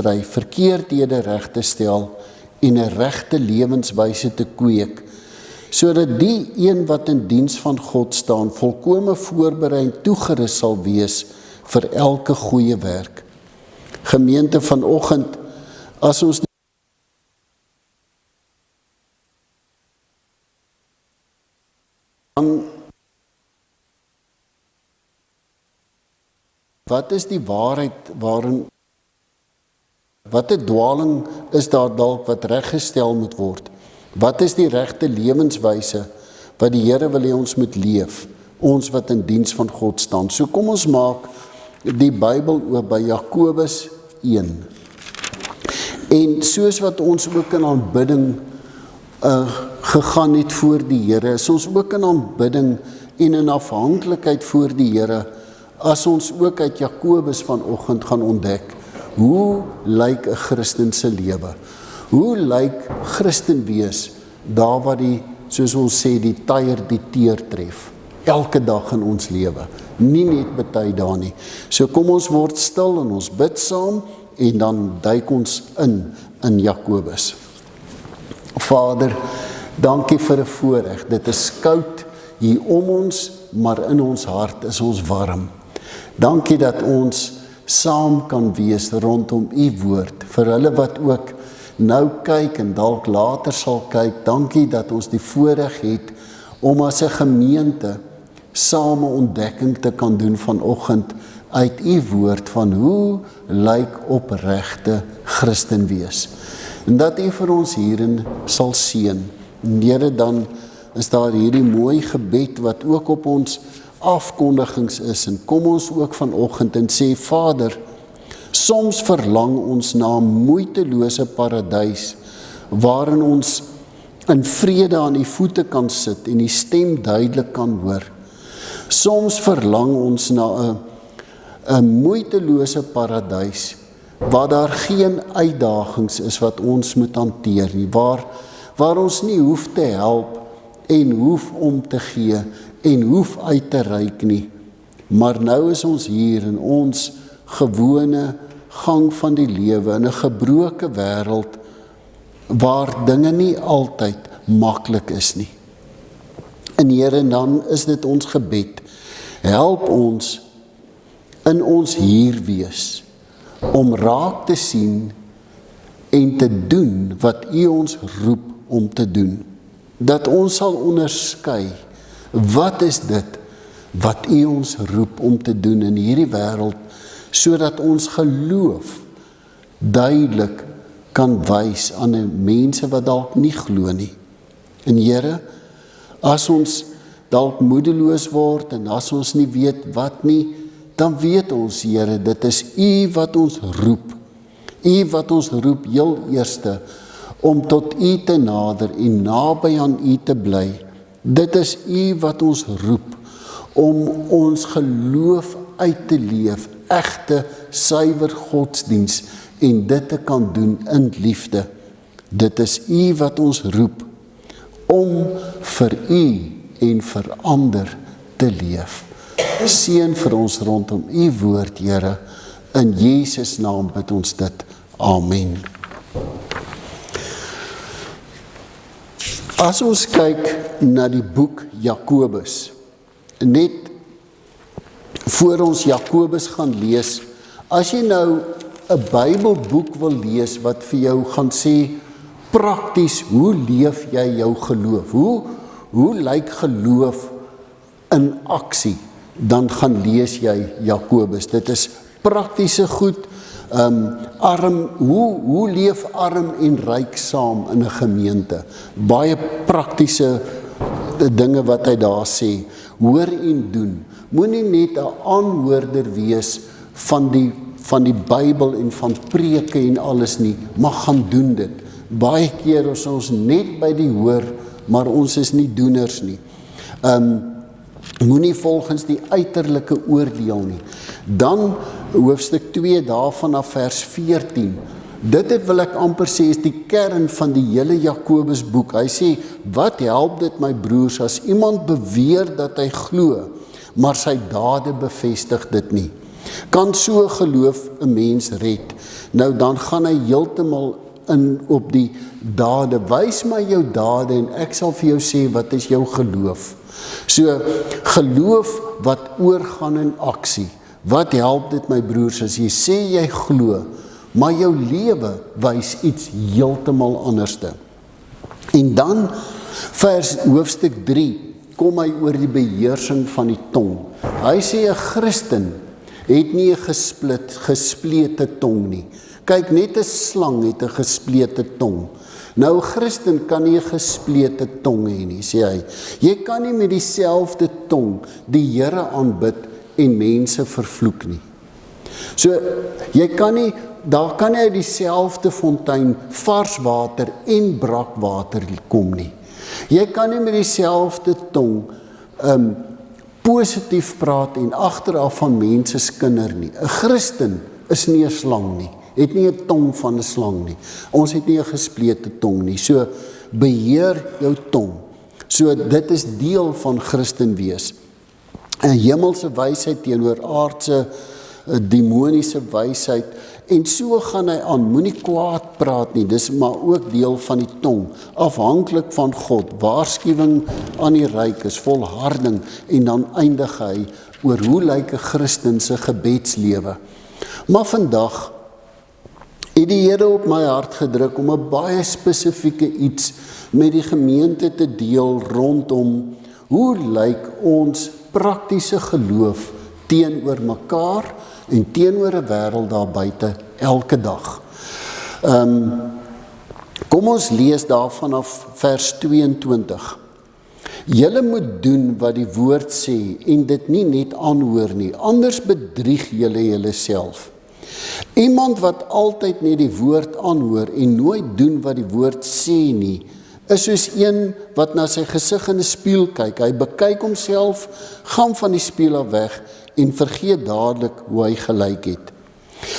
stry, verkeerdhede reg te stel en 'n regte lewenswyse te kweek, sodat die een wat in diens van God staan, volkome voorberei en toegerus sal wees vir elke goeie werk. Gemeente, vanoggend, as ons dan, wat is die waarheid waarin, watter dwaling is daar dalk wat reggestel moet word? Wat is die regte lewenswyse wat die Here wil hê ons moet leef, ons wat in diens van God staan? So kom ons maak die Bybel oop by Jakobus 1. En soos wat ons ook in aanbidding gegaan het voor die Here, is ons ook in aanbidding en in afhanklikheid voor die Here, as ons ook uit Jakobus vanoggend gaan ontdek, hoe lyk 'n Christen se lewe? Hoe lyk Christen wees, daar waar die, soos ons sê, die tyre die teer tref, elke dag in ons lewe, nie net bety daar nie. So kom ons word stil en ons bid saam, en dan duik ons in Jakobus. Vader, dankie vir 'n voorreg, dit is koud hier om ons, maar in ons hart is ons warm. Dankie dat ons saam kan wees rondom u woord, vir hulle wat ook nou kyk en dalk later sal kyk, dankie dat ons die voorreg het om as 'n gemeente saam 'n ontdekking te kan doen vanoggend uit u woord van hoe lyk opregte Christen wees. En dat u vir ons hierin sal seën. En Here, dan is daar hierdie mooi gebed wat ook op ons afkondigings is, en kom ons ook vanoggend en sê, Vader, soms verlang ons na 'n moeitelose paradys, waarin ons in vrede aan u voete kan sit en die stem duidelik kan hoor. Soms verlang ons na 'n moeitelose paradys, waar daar geen uitdagings is wat ons moet hanteer nie, waar ons nie hoef te help en hoef om te gee en hoef uit te reik nie. Maar nou is ons hier in ons gewone gang van die lewe, in 'n gebroke wêreld, waar dinge nie altyd maklik is nie. En Here, dan is dit ons gebed, help ons in ons hier wees, om raak te sien en te doen wat u ons roep om te doen. Dat ons sal onderskei, wat is dit wat u ons roep om te doen in hierdie wêreld, sodat ons geloof duidelik kan wys aan die mense wat dalk nie glo nie. En Here, as ons dalk moedeloos word en as ons nie weet wat nie, dan weet ons, Here, dit is u wat ons roep. U wat ons roep heel eerste om tot u te nader en naby aan u te bly. Dit is u wat ons roep om ons geloof uit te leef, egte, suiwer godsdiens, en dit te kan doen in liefde. Dit is u wat ons roep om vir u en vir ander te leef. Seën vir ons rondom u woord, Here. In Jesus naam bid ons dit. Amen. As ons kyk na die boek Jakobus, net voor ons Jakobus gaan lees, as jy nou 'n Bybelboek wil lees wat vir jou gaan sê, prakties, hoe leef jy jou geloof? Hoe lyk geloof in aksie? Dan gaan lees jy Jakobus. Dit is praktiese goed. Hoe leef arm en ryk saam in 'n gemeente? Baie praktiese dinge wat hy daar sê. Hoor en doen. Moenie net 'n aanhoorder wees van die Bybel en van preke en alles nie, maar gaan doen dit. Baie keer is ons net by die hoor, maar ons is nie doeners nie. Moenie volgens die uiterlike oordeel nie. Dan hoofstuk 2 daarvan af vers 14. Dit wil ek amper sê is die kern van die hele Jakobus boek. Hy sê, wat help dit my broers as iemand beweer dat hy glo, maar sy dade bevestig dit nie? Kan so geloof 'n mens red? Nou dan gaan hy heeltemal in op die dade. Wys my jou dade en ek sal vir jou sê wat is jou geloof. So geloof wat oorgaan in aksie. Wat help dit my broers as jy sê jy glo, maar jou lewe wys iets heeltemal anderste. En dan hoofstuk 3 kom hy oor die beheersing van die tong. Hy sê 'n Christen het nie 'n gesplete tong nie. Kyk, net 'n slang het 'n gesplete tong. Nou 'n Christen kan nie 'n gesplete tong hê nie, sê hy. Jy kan nie met dieselfde tong die Here aanbid en mense vervloek nie. So, jy kan nie, daar kan nie uit dieselfde fontein vars water en brakwater kom nie. Jy kan nie met dieselfde tong positief praat en agteraf van mense skinder nie. 'n Christen is nie 'n slang nie, het nie 'n tong van 'n slang nie. Ons het nie 'n gesplete tong nie. So beheer jou tong. So dit is deel van Christen wees. 'n Hemelse wysheid teenoor aardse demoniese wysheid. En so gaan hy aan, moenie kwaad praat nie, dis maar ook deel van die tong, afhanklik van God, waarskuwing aan die ryk is, volharding, en dan eindig hy oor hoe lyk 'n Christen se gebedslewe. Maar vandag het die Here op my hart gedruk om 'n baie spesifieke iets met die gemeente te deel rondom hoe lyk ons praktiese geloof teenoor mekaar en teenoor 'n wêreld daar buite elke dag. Kom ons lees daar vanaf vers 22. Julle moet doen wat die woord sê en dit nie net aanhoor nie, anders bedrieg julle julleself. Iemand wat altyd net die woord aanhoor en nooit doen wat die woord sê nie, is soos een wat na sy gesig in 'n spieël kyk. Hy bekyk homself, gaan van die spieël af weg en vergeet dadelik hoe hy gelyk het.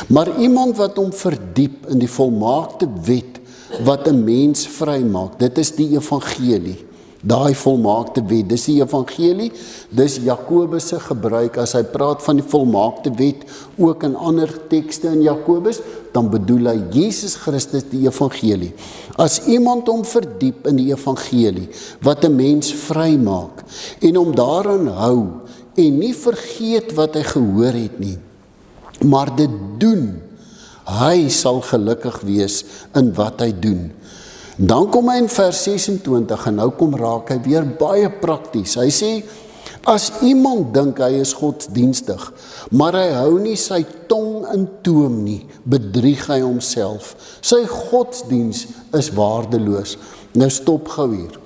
Maar iemand wat hom verdiep in die volmaakte wet wat 'n mens vrymaak, dit is die evangelie. Daai volmaakte wet, dis die evangelie, dis Jakobus se gebruik as hy praat van die volmaakte wet, ook in ander tekste in Jakobus, dan bedoel hy Jesus Christus die evangelie. As iemand hom verdiep in die evangelie, wat 'n mens vrymaak, en hom daaraan hou, en nie vergeet wat hy gehoor het nie, maar dit doen, hy sal gelukkig wees in wat hy doen. Dan kom hy in vers 26 en nou kom raak hy weer baie prakties. Hy sê, as iemand dink hy is godsdienstig, maar hy hou nie sy tong in toom nie, bedrieg hy homself. Sy godsdiens is waardeloos. Nou stop gou hier.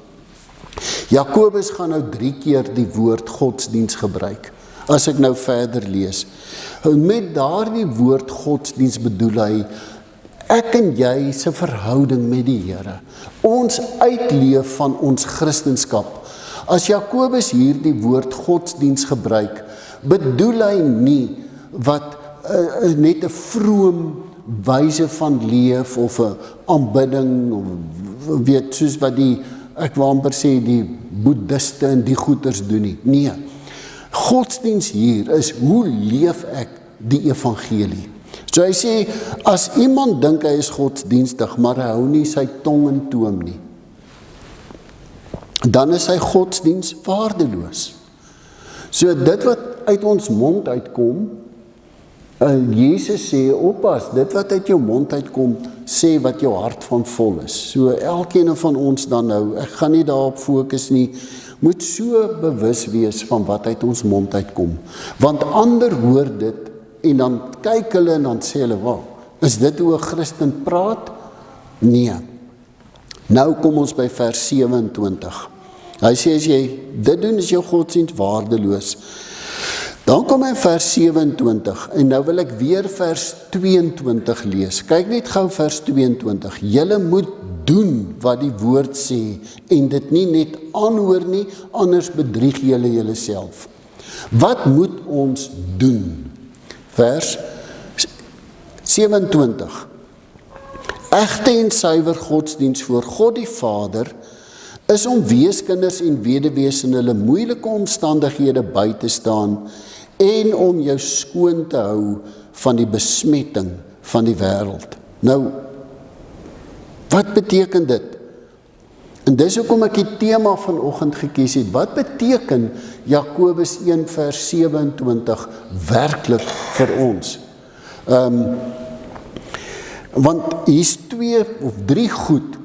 Jakobus gaan nou 3 keer die woord godsdiens gebruik. As ek nou verder lees. Met daardie woord godsdiens bedoel hy, ek en jy se verhouding met die Here. Ons uitleef van ons Christenskap. As Jakobus hier die woord godsdiens gebruik, bedoel hy nie wat net 'n vroom wyse van leef of 'n aanbidding of weet soos wat ek wil amper sê die boeddhiste en die goeters doen nie. Nee. Godsdiens hier is hoe leef ek die evangelie. So hy sê, as iemand dink hy is godsdienstig, maar hy hou nie sy tong in toom nie, dan is sy godsdiens waardeloos. So dit wat uit ons mond uitkom, Jesus sê, oppas, dit wat uit jou mond uitkom, sê wat jou hart van vol is. So elkeen van ons dan nou, ek gaan nie daarop fokus nie, moet so bewus wees van wat uit ons mond uitkom. Want ander hoor dit, en dan kyk hulle en dan sê hulle, wow, is dit hoe 'n Christen praat? Nee. Nou kom ons by vers 27. Hy sê, as jy dit doen, is jou godsdienst waardeloos. Dan kom hy vers 27, en nou wil ek weer vers 22 lees. Kyk net gou vers 22. Julle moet doen wat die woord sê, en dit nie net aanhoor nie, anders bedrieg julle julleself. Wat moet ons doen? Vers 27. Egte en suiwer godsdiens voor God die Vader is om weeskinders en weduwees in hulle moeilike omstandighede by te staan en om jou skoon te hou van die besmetting van die wêreld. Nou, wat beteken dit? En dis hoekom ek die tema vanoggend gekies het. Wat beteken Jakobus 1 vers 27 werklik vir ons? Want hier's 2 of 3 goed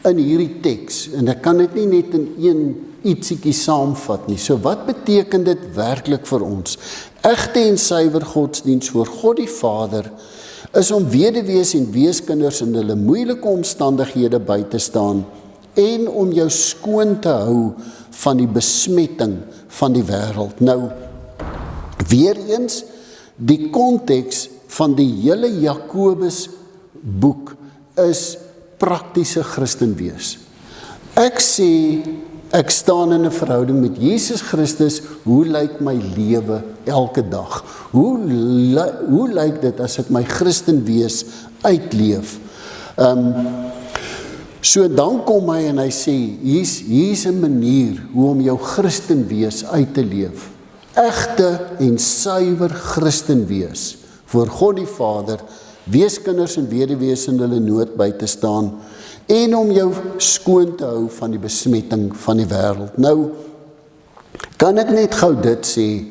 in hierdie teks, en ek kan dit nie net in een ietsiekie saamvat nie. So wat beteken dit werklik vir ons? Egte en suiwer godsdiens voor God die Vader is om weduwees en weeskinders in hulle moeilike omstandighede by te staan en om jou skoon te hou van die besmetting van die wêreld. Nou, weer eens, die konteks van die hele Jakobus boek is praktiese Christen wees. Ek sê, ek staan in 'n verhouding met Jesus Christus, hoe lyk my lewe elke dag? Hoe lyk dit as ek my Christen wees uitleef? So dan kom hy en hy sê, hier's 'n manier hoe om jou Christen wees uit te leef. Egte en suiwer Christen wees, voor God die Vader, weeskinders en weduwees in hulle nood by te staan, en om jou skoon te hou van die besmetting van die wêreld. Nou, kan ek net gou dit sê,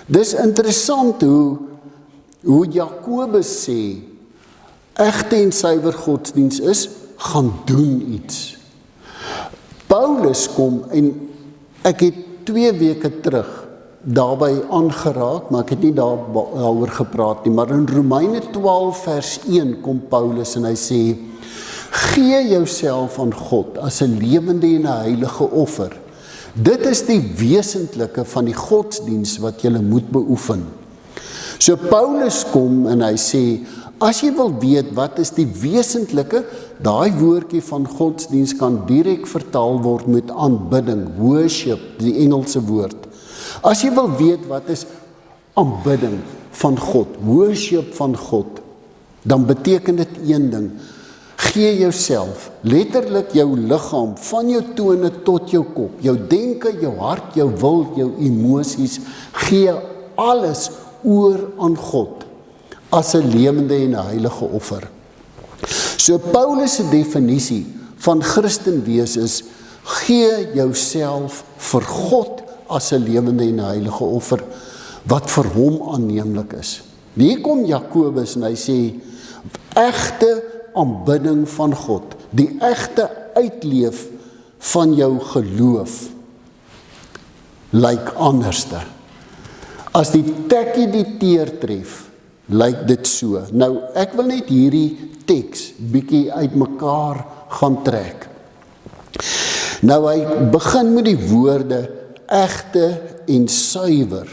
dis interessant hoe Jakobus sê, egte en suiwer godsdiens is, gaan doen iets. Paulus kom, en ek het 2 weke terug daarby aangeraak, maar ek het nie daaroor gepraat nie, maar in Romeine 12 vers 1 kom Paulus en hy sê, gee jouself aan God as 'n lewende en 'n heilige offer. Dit is die wesentlike van die godsdiens wat jy moet beoefen. So Paulus kom en hy sê, as jy wil weet wat is die wesentlike, daai woordjie van godsdiens kan direk vertaal word met aanbidding, worship, die Engelse woord. As jy wil weet wat is aanbidding van God, worship van God, dan beteken dit een ding, gee jouself, letterlik jou liggaam, van jou tone tot jou kop, jou denke, jou hart, jou wil, jou emosies, gee alles oor aan God, as 'n lewende en 'n heilige offer. So Paulus se definisie van Christen wees is, gee jouself vir God as 'n lewende en 'n heilige offer, wat vir hom aanneemlik is. Hier kom Jakobus en hy sê, egte aanbidding van God, die egte uitleef van jou geloof, lyk anderste. As die tekkie die teer tref, lyk dit so. Nou, ek wil net hierdie teks bietjie uitmekaar gaan trek. Nou, hy begin met die woorde egte en suiwer,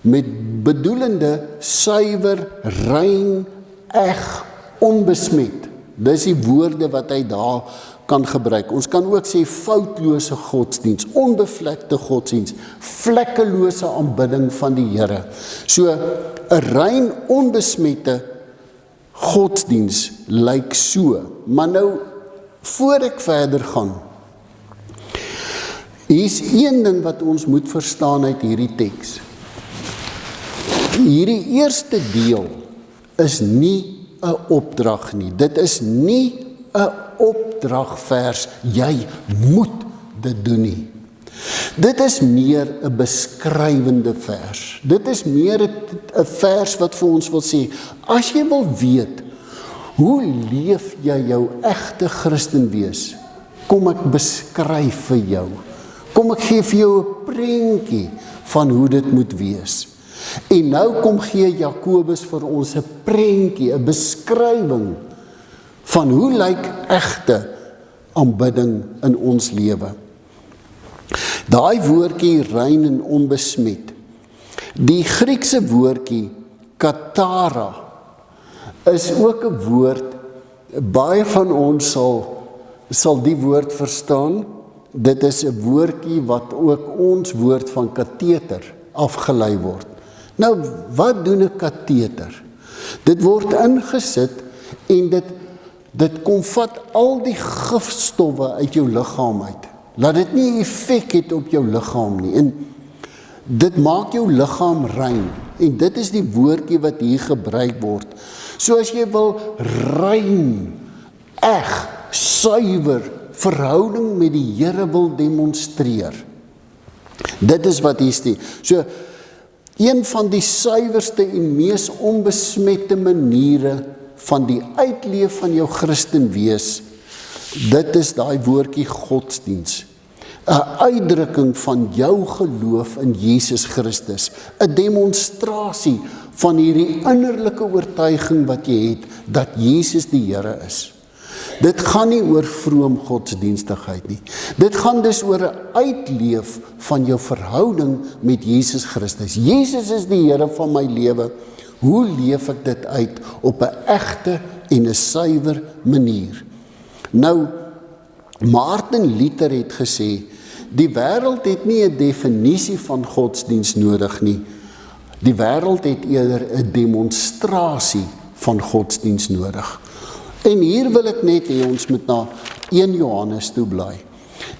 met bedoelende suiwer, rein, eg, onbesmet. Dis die woorde wat hy daar kan gebruik. Ons kan ook sê foutlose godsdiens, onbevlekte godsdiens, vlekkelose aanbidding van die Here. So 'n rein onbesmette godsdiens lyk so. Maar nou, voor ek verder gaan, hier's een ding wat ons moet verstaan uit hierdie teks. Hierdie eerste deel is nie 'n opdrag nie. Dit is nie 'n opdragvers, jy moet dit doen nie. Dit is meer 'n beskrywende vers. Dit is meer 'n vers wat vir ons wil sê, as jy wil weet, hoe leef jy jou egte Christen wees? Kom ek beskryf vir jou. Kom ek gee vir jou 'n prentjie van hoe dit moet wees. En nou kom gee Jakobus vir ons 'n prentjie, 'n beskrywing van hoe lyk egte aanbidding in ons lewe. Daai woordjie rein en onbesmet, die Griekse woordjie katara, is ook 'n woord, baie van ons sal die woord verstaan. Dit is 'n woordjie wat ook ons woord van kateter afgelei word. Nou, wat doen 'n kateter? Dit word ingesit en dit kom vat al die gifstowwe uit jou liggaam uit. Laat dit nie effek het op jou liggaam nie. En dit maak jou liggaam rein. En dit is die woordjie wat hier gebruik word. So as jy wil rein, eg, suiwer verhouding met die Here wil demonstreer. Dit is wat hier sê. So, een van die suiwerste en mees onbesmette maniere van die uitleef van jou Christen wees, dit is daai woordjie godsdiens. 'n Uitdrukking van jou geloof in Jesus Christus, 'n demonstrasie van hierdie innerlike oortuiging wat jy het, dat Jesus die Here is. Dit gaan nie oor vroom godsdienstigheid nie. Dit gaan dus oor 'n uitleef van jou verhouding met Jesus Christus. Jesus is die Here van my lewe. Hoe leef ek dit uit op 'n egte en 'n suiwer manier? Nou, Martin Luther het gesê, die wêreld het nie 'n definisie van godsdiens nodig nie. Die wêreld het eerder 'n demonstrasie van godsdiens nodig. En hier wil ek net hê ons moet na 1 Johannes toe blaai.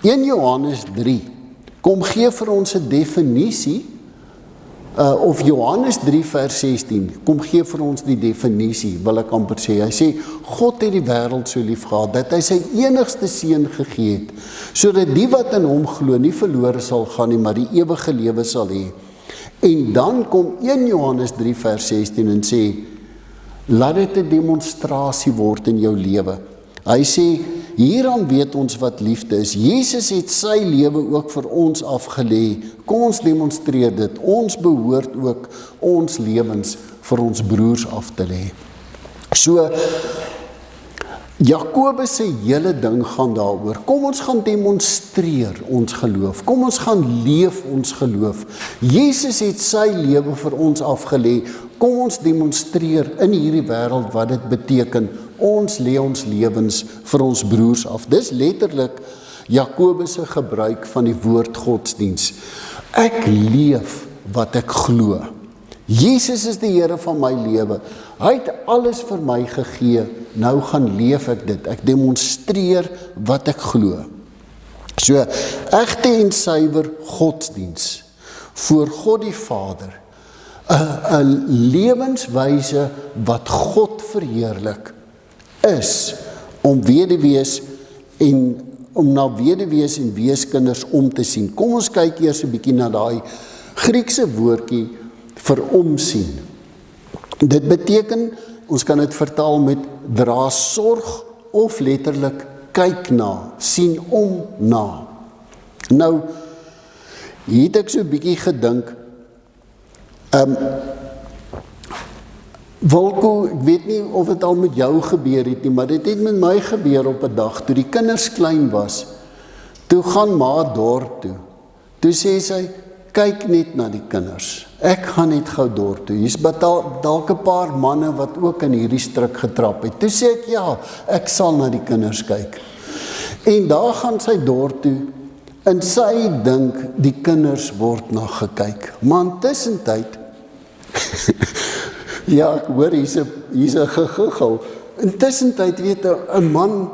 1 Johannes 3 kom gee vir ons 'n definisie, of Johannes 3 vers 16, kom gee vir ons die definisie, wil ek amper sê. Hy sê, God het die wêreld so lief gehad, dat hy sy enigste seun gegee het, sodat die wat in hom glo nie verlore sal gaan nie, maar die ewige lewe sal hê. En dan kom 1 Johannes 3 vers 16 en sê, laat dit 'n demonstrasie word in jou lewe. Hy sê, hieraan weet ons wat liefde is. Jesus het sy lewe ook vir ons afgelê. Kom ons demonstreer dit. Ons behoort ook ons lewens vir ons broers af te lê. So, Jakobus se hele ding gaan daaroor. Kom ons gaan demonstreer ons geloof. Kom ons gaan leef ons geloof. Jesus het sy lewe vir ons afgelê. Kom ons demonstreer in hierdie wêreld wat dit beteken. Ons lê ons lewens vir ons broers af. Dis letterlik Jakobus se gebruik van die woord godsdiens. Ek leef wat ek glo. Jesus is die Here van my lewe. Hy het alles vir my gegee. Nou gaan leef ek dit. Ek demonstreer wat ek glo. So, egte en suiwer godsdiens voor God die Vader. 'n lewenswyse wat God verheerlik is om weduwees en om na weduwees en weeskinders om te sien. Kom ons kyk eers 'n bietjie na daai Griekse woordjie vir omsien. Dit beteken, ons kan dit vertaal met dra sorg of letterlik kyk na, sien om na. Nou, hier het ek so 'n bietjie gedink, Wilko, ek weet nie of het al met jou gebeur het nie, maar dit het met my gebeur op 'n dag, toe die kinders klein was, toe gaan ma dorp toe. Toe sê sy, kyk net na die kinders. Ek gaan net gou dorp toe. Hier's dalk 'n paar manne wat ook in hierdie struik getrap het. Toe sê ek, ja, ek sal na die kinders kyk. En daar gaan sy dorp toe, en sy dink, die kinders word na gekyk. Maar intussentyd, ja, ek hoor, hier's 'n gegiggel. Intussentyd weet 'n man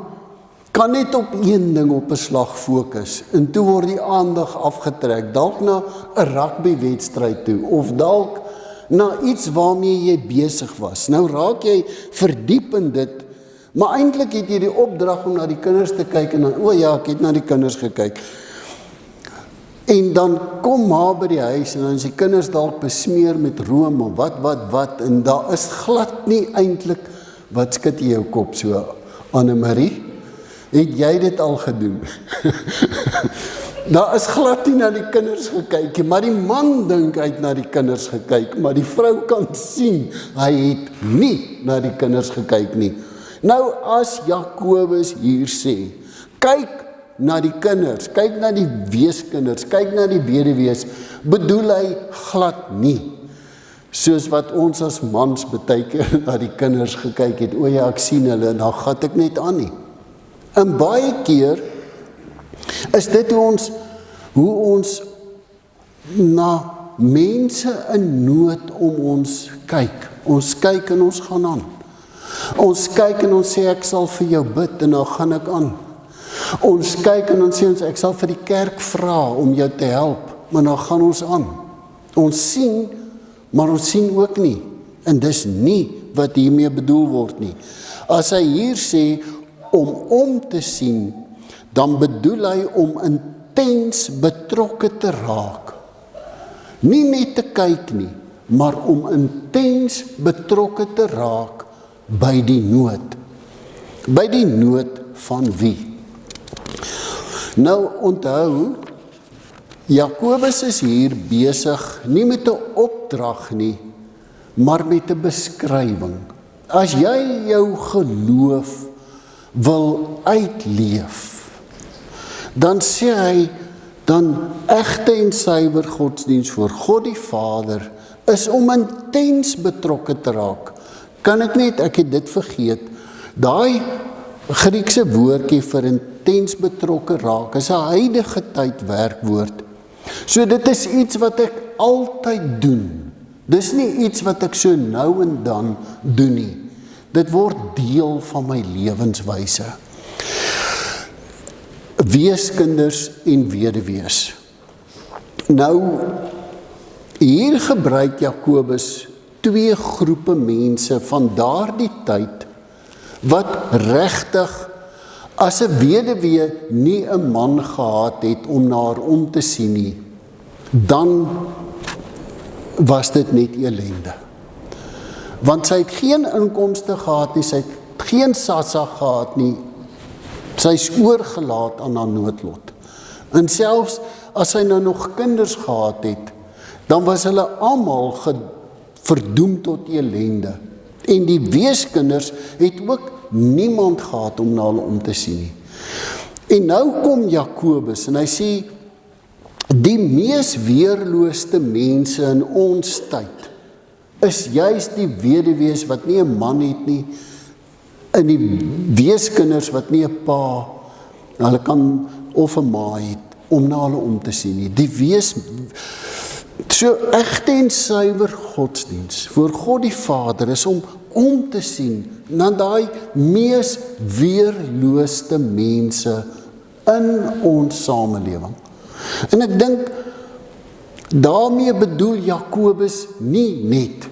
kan net op een ding op 'n slag fokus, en toe word die aandag afgetrek, dalk na 'n rugbywedstryd toe, of dalk na iets waarmee jy besig was. Nou raak jy verdiep in dit, maar eintlik het jy die opdrag om na die kinders te kyk, en dan, o ja, ek het na die kinders gekyk. En dan kom ma by die huis, en dan is die kinders dalk besmeer met room, of wat, en daar is glad nie eintlik, wat skud jy jou kop so, Annemarie? Het jy dit al gedoen? Daar is glad nie na die kinders gekyk, maar die man dink hy het na die kinders gekyk, maar die vrou kan sien, hy het nie na die kinders gekyk nie. Nou as Jakobus hier sê, kyk na die kinders, kyk na die weeskinders, kyk na die weduwees, bedoel hy glad nie, soos wat ons as mans baie keer na die kinders gekyk het, o ja, ek sien hulle, en dan gat ek net aan nie. En baie keer is dit hoe ons na mense in nood om ons kyk. Ons kyk en ons gaan aan. Ons kyk en ons sê, ek sal vir jou bid, en dan gaan ek aan. Ons kyk en ons sê, ek sal vir die kerk vra om jou te help, maar dan gaan ons aan. Ons sien maar ons sien ook nie. En dis nie wat hiermee bedoel word nie. As hy hier sê om te sien, dan bedoel hy om intens betrokke te raak. Nie net te kyk nie, maar om intens betrokke te raak by die nood. By die nood van wie? Nou onthou, Jakobus is hier besig, nie met 'n opdrag nie, maar met 'n beskrywing. As jy jou geloof wil uitleef, dan sê hy, dan egte en suiwer godsdiens voor God die Vader, is om intens betrokke te raak. Kan ek het dit vergeet, daai Griekse woordjie vir intens betrokke raak, is 'n huidige tyd werkwoord. So dit is iets wat ek altyd doen. Dis nie iets wat ek so nou en dan doen nie. Dit word deel van my lewenswyse. Weeskinders en weduwees. Nou, hier gebruik Jakobus twee groepe mense van daardie tyd, wat regtig as 'n weduwee nie 'n man gehad het om na haar om te sien nie, dan was dit net ellende. Want sy het geen inkomste gehad nie, sy het geen sassa gehad nie, sy is oorgelaat aan haar noodlot. En selfs as sy nou nog kinders gehad het, dan was hulle almal verdoem tot ellende. En die weeskinders het ook niemand gehad om na hulle om te sien nie. En nou kom Jakobus en hy sê, die mees weerloosste mense in ons tyd is juist die weduwees wat nie 'n man het nie, en die weeskinders wat nie 'n pa, hulle kan of 'n ma het om na hulle om te sien nie. So egte en suiwer godsdiens voor God die Vader is om te sien na daai mees weerloosste mense in ons samelewing. En ek dink, daarmee bedoel Jakobus nie net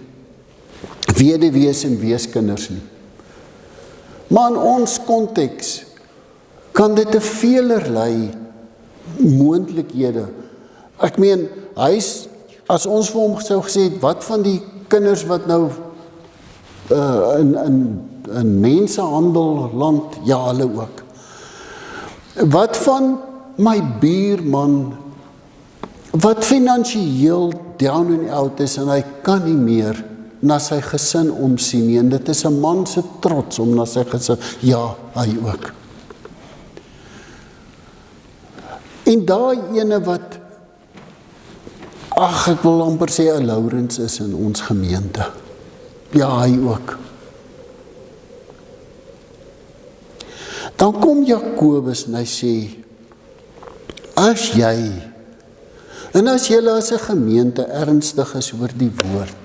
weduwees en weeskinders nie. Maar in ons konteks kan dit 'n veelerlei moontlikhede. Ek meen, as ons vir hom sou gesê het, wat van die kinders wat nou in mensenhandel land, ja, hulle ook. Wat van my buurman, wat finansiëel down and out is, en hy kan nie meer na sy gesin omsien nie, en dit is 'n man se trots om na sy gesin, ja, hy ook. En daai ene wat, ek wil amper sê 'n Lourens is in ons gemeente, ja, hy ook. Dan kom Jakobus en hy sê, as jy, en as julle as 'n gemeente ernstig is oor die woord,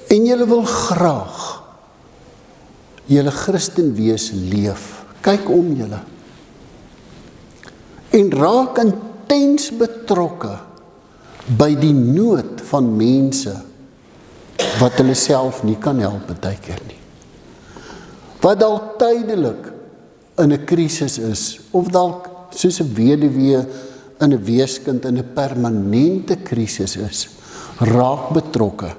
en julle wil graag julle Christen wees leef, kyk om julle, en raak intens betrokke by die nood van mense, wat hulle self nie kan help baie keer nie. Wat dalk tydelik in 'n krisis is, of dalk soos 'n weduwee in 'n weeskind in 'n permanente krisis is, raak betrokke.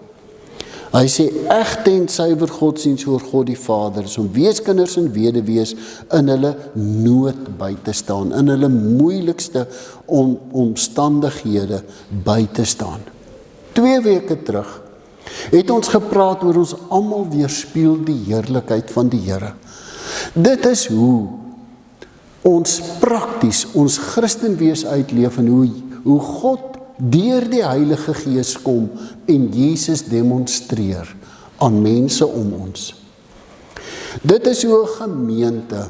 Hy sê egte en suiwer godsdiens voor God die Vader is om weeskinders en weduwees in hulle nood by te staan, in hulle moeilikste omstandighede by te staan. 2 weke terug het ons gepraat oor ons almal weerspieël die heerlikheid van die Here. Dit is hoe ons prakties ons Christenwees uitleef, en hoe God deur die Heilige Gees kom en Jesus demonstreer aan mense om ons. Dit is hoe 'n gemeente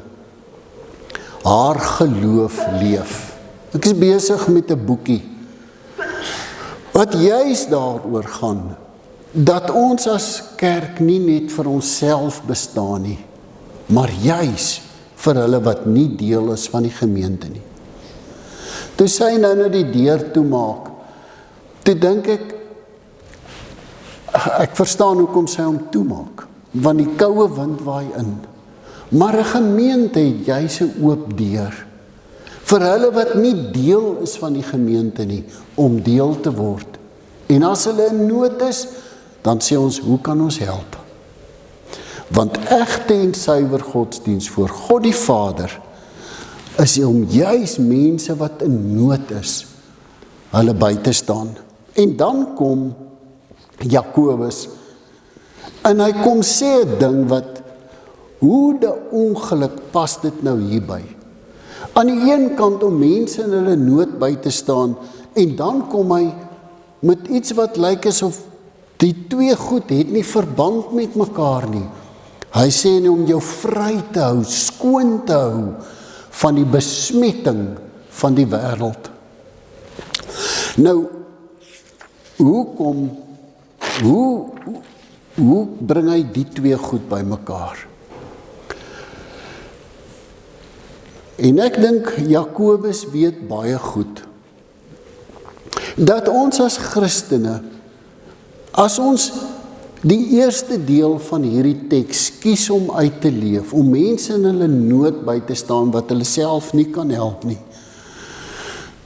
haar geloof leef. Ek is besig met 'n boekie wat juis daaroor gaan, dat ons as kerk nie net vir onsself bestaan nie, maar juis vir hulle wat nie deel is van die gemeente nie. Toe sy nou die deur toemaak, toe dink ek, Ek verstaan hoekom sy hom toemaak, want die koue wind waai in. Maar 'n gemeente het juis 'n oop deur vir hulle wat nie deel is van die gemeente nie, om deel te word. En as hulle in nood is, dan sê ons, hoe kan ons help? Want egte en suiwer godsdiens voor God die Vader is om juis mense wat in nood is, hulle by te staan. En dan kom Jakobus en hy kom sê 'n ding wat, hoe de ongeluk pas dit nou hierby? Aan die een kant om mense in hulle nood by te staan, en dan kom hy met iets wat lyk asof die twee goed het nie verband met mekaar nie. Hy sê nie om jou vry te hou, skoon te hou van die besmetting van die wêreld. Nou, hoe bring hy die twee goed by mekaar? En ek dink Jakobus weet baie goed dat ons as Christene, as ons die eerste deel van hierdie teks kies om uit te leef, om mense in hulle nood by te staan wat hulle self nie kan help nie,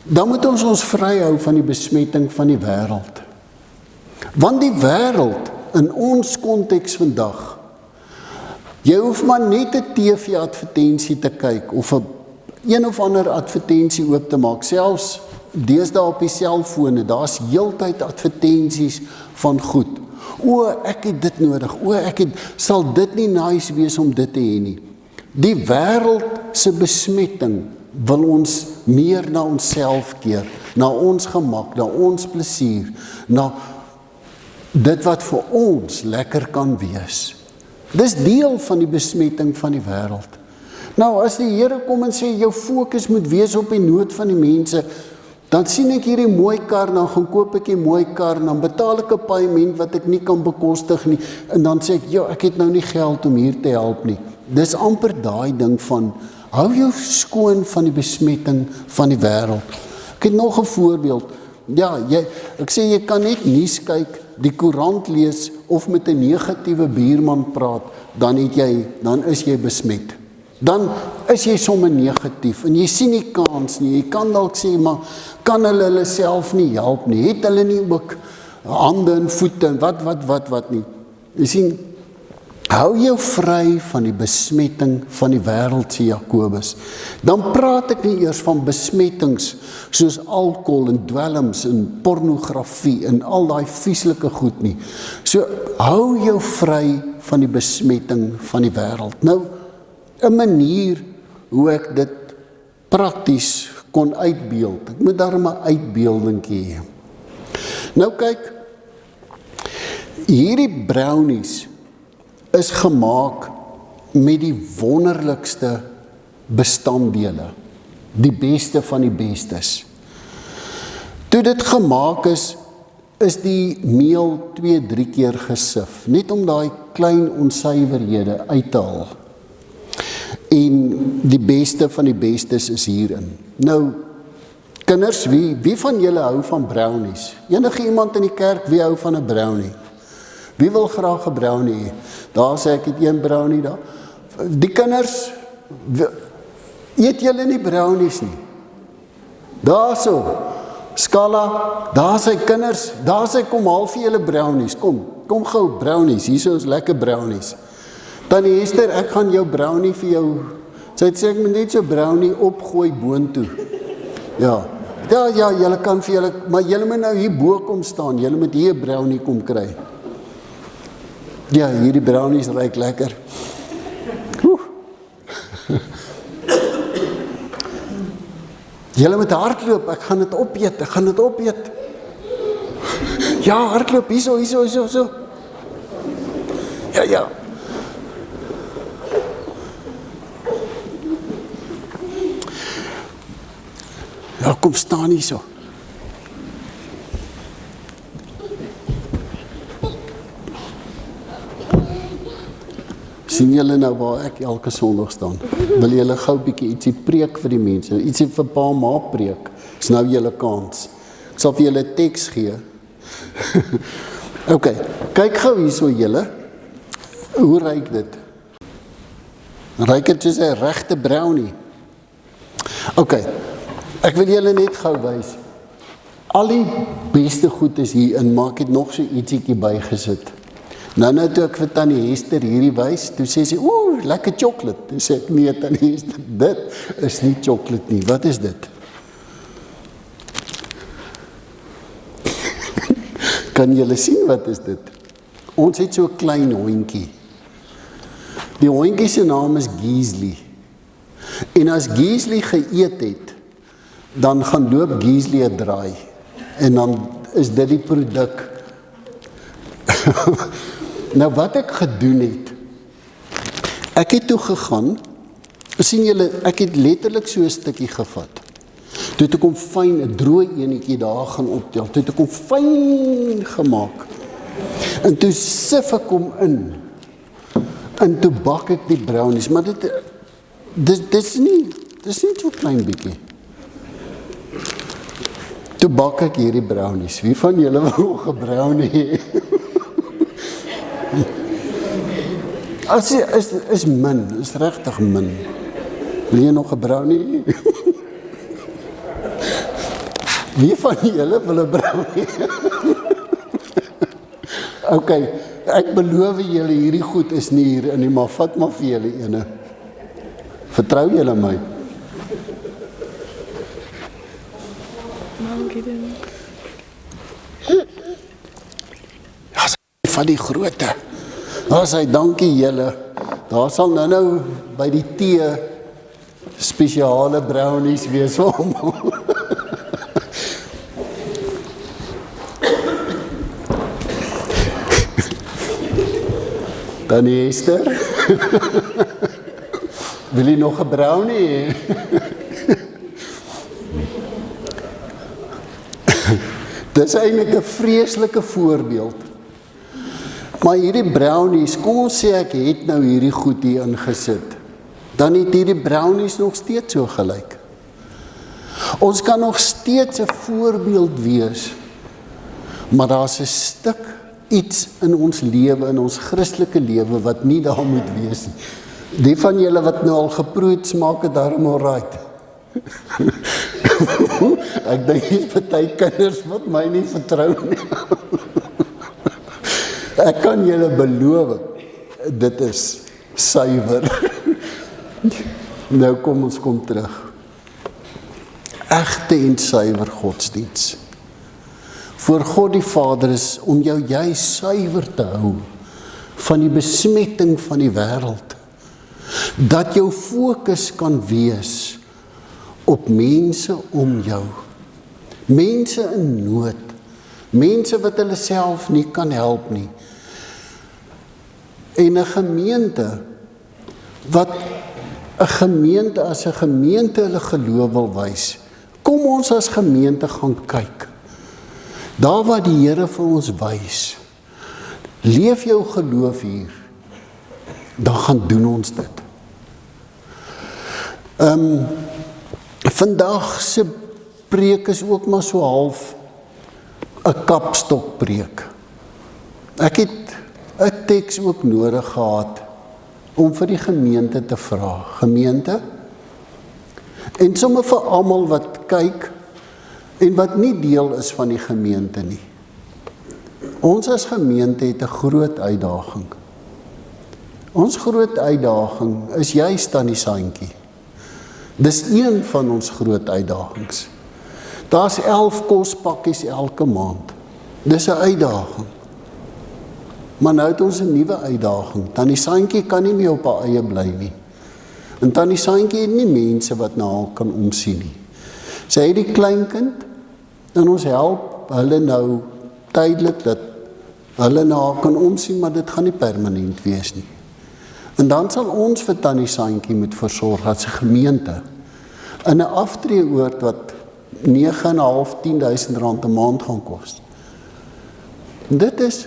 dan moet ons ons vry hou van die besmetting van die wêreld. Want die wêreld in ons konteks vandag, jy hoef maar net 'n TV-advertensie te kyk of 'n een of ander advertensie oop te maak, selfs deesdae op die selfone, daar's heeltyd advertensies van goed. O, ek het dit nodig, sal dit nie nice wees om dit te hê nie. Die wêreld se besmetting wil ons meer na onsself keer, na ons gemak, na ons plesier, na dit wat vir ons lekker kan wees. Dis deel van die besmetting van die wêreld. Nou, as die Here kom en sê, jou fokus moet wees op die nood van die mense, dan sien ek hierdie mooi kar, dan gaan koop ek die mooi kar, dan betaal ek 'n paaiement wat ek nie kan bekostig nie, en dan sê ek, ek het nou nie geld om hier te help nie. Dis amper daai ding van, hou jou skoon van die besmetting van die wêreld. Ek het nog 'n voorbeeld. Ja, ek sê jy kan net nuus kyk, die koerant lees of met 'n negatiewe buurman praat, dan is jy besmet. Dan is jy sommer negatief en jy sien nie kans nie. Jy kan dalk sê, maar kan hulle self nie help nie? Het hulle nie ook hande en voete en wat nie? Jy sien, hou jou vry van die besmetting van die wêreld, sê Jakobus. Dan praat ek nie eers van besmettings soos alkohol en dwelms en pornografie en al daai vieslike goed nie. So, hou jou vry van die besmetting van die wêreld. Nou, 'n manier hoe ek dit prakties kon uitbeeld. Ek moet daarom 'n uitbeeldingkie hê. Nou kyk, hierdie brownies is gemaak met die wonderlikste bestanddele, die beste van die bestes. Toe dit gemaak is die meel 2-3 keer gesif, net om daai klein onsuiverhede uit te haal. En die beste van die bestes is hierin. Nou, kinders, wie van julle hou van brownies? Enige iemand in die kerk, wie hou van 'n brownie? Wie wil graag 'n brownie hê? Daar sê ek het 1 brownie daar. Die kinders, eet julle nie brownies nie? Daar so, Skala, daar sy kinders, daar sy kom haal vir julle brownies. Kom gou brownies, hier is lekker brownies. Tannie Esther, ek gaan jou brownie vir jou, sy het sê ek moet net so brownie opgooi boontoe. Ja, julle kan vir julle, maar julle moet nou hier bo kom staan, julle moet hier 'n brownie kom kry. Ja, hierdie brownies ruik lekker. Julle moet hardloop, ek gaan dit opeet. Ja, hardloop, hierso. Ja. Ja, kom staan hier so. Sien julle nou waar ek elke Sondag staan? Wil julle gou 'n bietjie ietsie preek vir die mense? Ietsie vir pa ma preek. Dis nou julle kans. Ek sal vir julle teks gee. Ok, kyk gou hier so julle. Hoe ruik dit? Ruik dit soos 'n regte brownie? Ok, ek wil julle net gou wys. Al die beste goed is hier in, maar ek het nog so ietsiekie bygesit. Nou toe ek vir Tannie Hester hierdie wys, toe sê sy, oeh, lekker chocolate. Toe sê ek, nee Tannie Hester, dit is nie chocolate nie. Wat is dit? Kan julle sien wat is dit? Ons het so 'n klein hondjie. Die hondjie se naam is Giesli. En as Giesli geëet het, dan gaan loop Giesli 'n draai. En dan is dit die produk. Nou wat ek gedoen het, ek het toe gegaan, sien julle, ek het letterlik so 'n stukkie gevat. Toe het ek hom fyn, 'n droë enetjie daar gaan optel, toe het ek hom fyn gemaak. En toe sif ek hom in, en toe bak ek die brownies, maar dit is nie so klein bietjie. Toe bak ek hierdie brownies. Wie van julle wil nog 'n brownie hê? Is min, is regtig min. Wil jy nog 'n brownie? Wie van julle wil 'n brownie? Ok, ek beloof julle hierdie goed is nie hier in nie, maar vat maar vir julle ene. Vertrou julle my? Ja, sy van die groote. Daar sê, dankie julle. Daar sal nou by die tee spesiale brownies wees vir hom. Tannie Hester? Wil jy nog 'n brownie? Dit is eintlik 'n vreeslike voorbeeld. Maar hierdie brownies, kom ons sê ek het nou hierdie goed hier ingesit, dan het hierdie brownies nog steeds so gelyk. Ons kan nog steeds 'n voorbeeld wees, maar daar's 'n stuk iets in ons lewe, in ons Christelike lewe, wat nie daar moet wees nie. Die van julle wat nou al geproe smaak het daarom alright. Ek dink die party kinders wat my nie vertrou nie. Ek kan julle beloof, dit is suiwer. Nou kom ons terug. Egte en suiwer godsdiens. Voor God die Vader is om jou juist suiwer te hou van die besmetting van die wêreld. Dat jou fokus kan wees op mense om jou. Mense in nood. Mense wat hulle self nie kan help nie. En 'n gemeente wat 'n gemeente as 'n gemeente hulle geloof wil wys. Kom ons as gemeente gaan kyk. Daar waar die Here vir ons wys. Leef jou geloof hier. Dan gaan doen ons dit. Vandag se preek is ook maar so half 'n kapstokpreek. Ek het 'n teks ook nodig gehad om vir die gemeente te vra. Gemeente, en sommer vir almal wat kyk en wat nie deel is van die gemeente nie. Ons as gemeente het 'n groot uitdaging. Ons groot uitdaging is juist Tannie Santjie. Dis een van ons groot uitdagings. Daar's 11 kospakkies elke maand. Dis 'n uitdaging. Maar nou het ons 'n nuwe uitdaging. Tannie Santjie kan nie meer op haar eie bly nie. En Tannie Santjie het nie mense wat na haar kan omsien nie. Sy het die kleinkind en ons help hulle nou tydelik dat hulle na haar kan omsien, maar dit gaan nie permanent wees nie. En dan sal ons vir Tannie Santjie moet versorg as 'n gemeente in 'n aftreeoord wat 9.500 10.000 rand 'n maand gaan kos. Dit is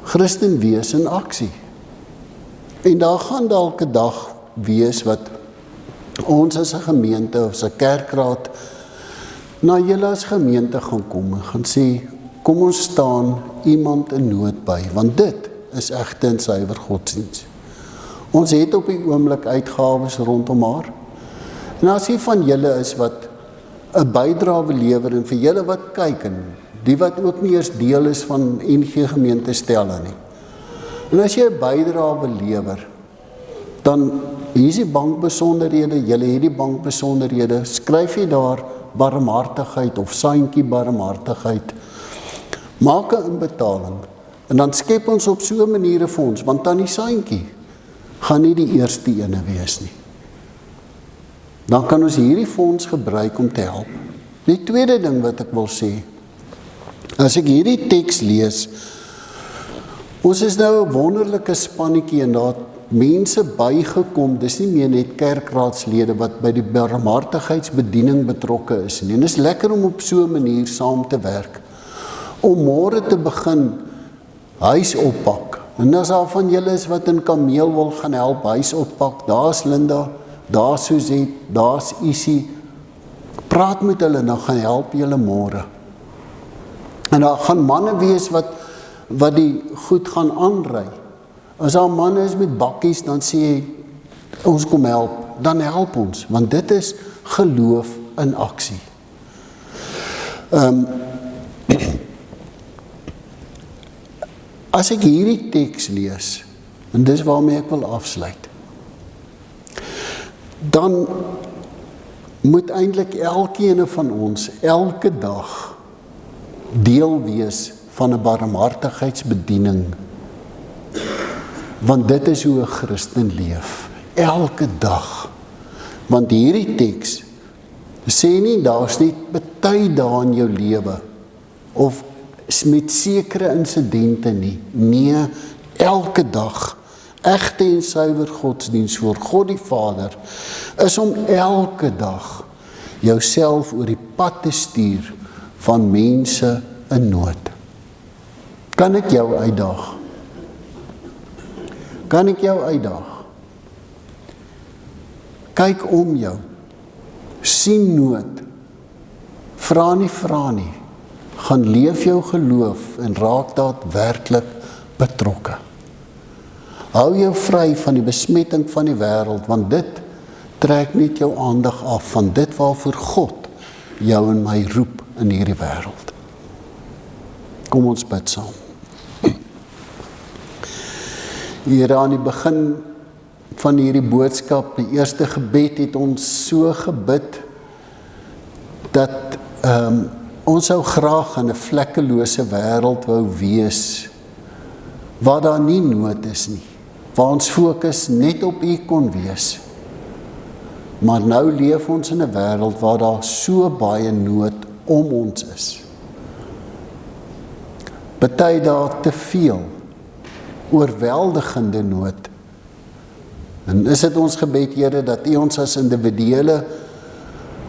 Christen wees in aksie. En daar gaan dalk 'n dag wees wat ons as 'n gemeente of as 'n kerkraad na julle as gemeente gaan kom en gaan sê, kom ons staan iemand in nood by, want dit is egte en suiwer godsdienst. Ons het op die oomblik uitgawes rondom haar, en as die van julle is wat 'n bydrae wil lewer, en vir julle wat kyk, en die wat ook nie eers deel is van NG Gemeente Stella nie, en as jy 'n bydrae wil lewer, dan hier is die bankbesonderhede, julle het die bankbesonderhede, skryf jy daar barmhartigheid of saintjie barmhartigheid, maak 'n inbetaling, en dan skep ons op so 'n manier 'n fonds, want dan die saintjie gaan nie die eerste ene wees nie. Dan kan ons hierdie fonds gebruik om te help. Die tweede ding wat ek wil sê, as ek hierdie teks lees, ons is nou 'n wonderlike spannetjie en daar mense bygekom, dis nie meer net kerkraadslede wat by die barmhartigheidsbediening betrokke is nie. En dis lekker om op so 'n manier saam te werk, om môre te begin huis oppak. En as daar van julle is wat in Kameel wil gaan help, huis oppak, daar's Linda, daar's Suzette, daar's Isie, praat met hulle, dan gaan help julle môre. En daar gaan manne wees wat die goed gaan aanry. As daar manne is met bakkies, dan sê hy, ons kom help, dan help ons, want dit is geloof in aksie. As ek hierdie teks lees, en dis waarmee ek wil afsluit, dan moet eintlik elkeen van ons elke dag deel wees van 'n barmhartigheidsbediening, want dit is hoe 'n Christen leef, elke dag. Want hierdie teks sê nie, daar's net baie dae in jou lewe, of met sekere insidente nie. Nee, elke dag, egte en suiwer godsdienst voor God die Vader, is om elke dag jouself oor die pad te stuur van mense in nood. Kan ek jou uitdaag? Kan ek jou uitdaag? Kyk om jou, sien nood, vra nie, gaan leef jou geloof en raak daadwerklik betrokke. Hou jou vry van die besmetting van die wêreld, want dit trek net jou aandag af van dit waarvoor God jou en my roep in hierdie wêreld. Kom ons bid saam. Here, aan die begin van hierdie boodskap, die eerste gebed, het ons so gebid dat ons sou graag in 'n vlekkelose wêreld wou wees, waar daar nie nood is nie, waar ons fokus net op U kon wees. Maar nou leef ons in 'n wêreld waar daar so baie nood om ons is. Party daar te veel, oorweldigende nood. En is dit ons gebed, Here, dat U ons as individuele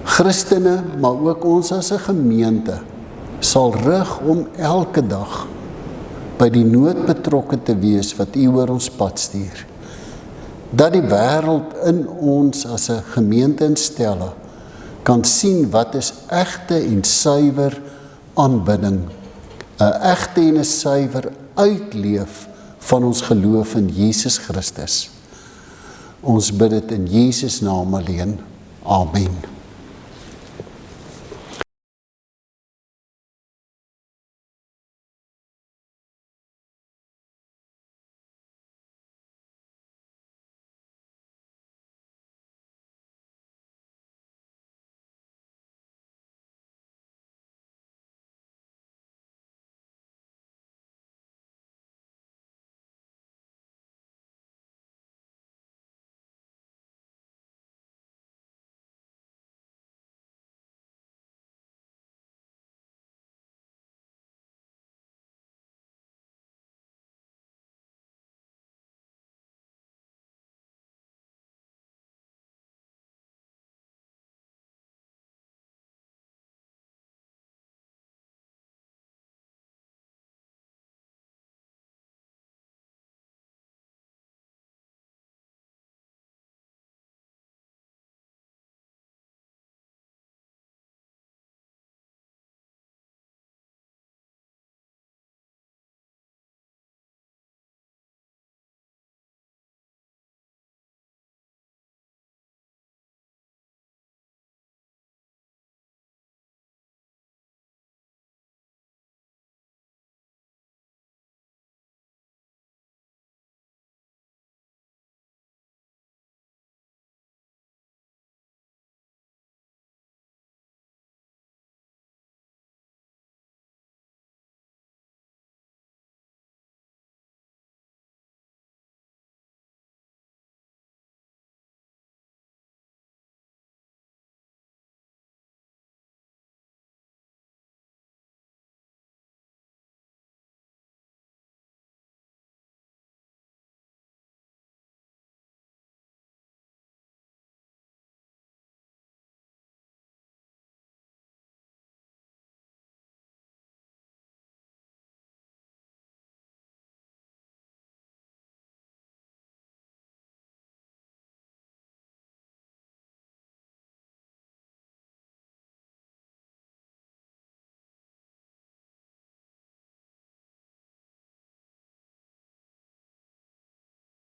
Christene, maar ook ons as 'n gemeente, sal rig om elke dag by die nood betrokke te wees wat U oor ons pad stuur. Dat die wêreld in ons as 'n gemeente in Stella kan sien wat is egte en suiwer aanbidding, 'n egte en 'n suiwer uitleef van ons geloof in Jesus Christus. Ons bid dit in Jesus naam alleen. Amen.